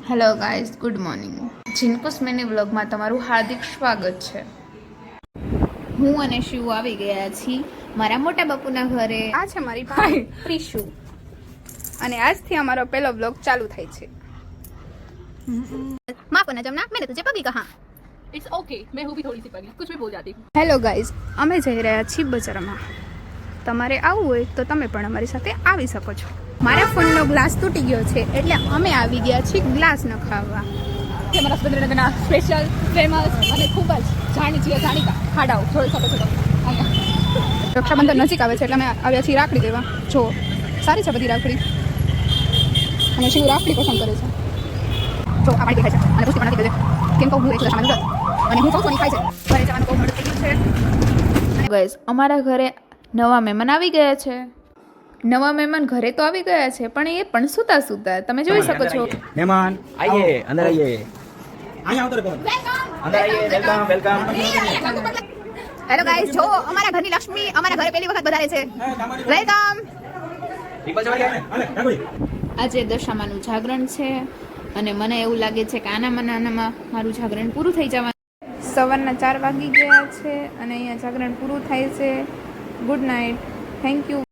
Hello guys, good morning. જીનકુસ mini વ્લોગમાં તમારું હાર્દિક સ્વાગત છે. હું અને શિવ આવી ગયા છીએ મારા મોટા બાપુના ઘરે. આ છે મારી ભાઈ પ્રિશુ અને આજથી અમારો પહેલો વ્લોગ ચાલુ થાય છે. माफ करना जमना, मैंने तुझे पगी कहा. इट्स ओके, मैं हूँ भी थोड़ी सी पगली, कुछ भी बोल जाती हूँ. હેલો ગાઈઝ, અમે જઈ રહ્યા છીએ બજારમાં. તમારે આવવું હોય તો તમે પણ અમારી સાથે આવી શકો છો. મારા ફોનનો ગ્લાસ તૂટી ગયો છે એટલે અમે આવી ગયા છીએ ગ્લાસ નખાવવા. કે મારા સુરેન્દ્રનગરના સ્પેશિયલ ફેમસ અને ખૂબ જ જાણીતા ખાડાઓ જોઈ શકો છો તમે. રક્ષાબંધન નજીક આવે છે એટલે અમે આવ્યા છીએ રાખડી દેવા. જો સારી છે બધી રાખડી અને શિવ રાખડી પસંદ કરે છે. જો આ મારી દેખાય છે અને પુષ્ટિ પણ નથી દેજે કેમ કહું હું એક સામાન જરૂરત અને હું સોની ખાય છે ઘરે જવાનું બહુ મોડું થઈ ગયું છે. ગાઈઝ, અમારા ઘરે નવા મહેમાન આવી ગયા છે. નવા મહેમાન ઘરે તો આવી ગયા છે પણ એ પણ સૂતા સૂતા તમે જોઈ શકો છો. मेहमान आइए, अंदर आइए. अंदर आइए, वेलकम वेलकम. હેલો ગાઈઝ, જો અમારા ઘરની લક્ષ્મી અમારા ઘરે પહેલી વખત પધારે છે. વેલકમ. આજે દશામાનું જાગરણ છે અને મને એવું લાગે છે કે આનામાં મારું જાગરણ પૂરું થઈ જવાનું. સવારના 4 વાગી ગયા છે અને અહીંયા જાગરણ પૂરું થાય છે. Good night, thank you.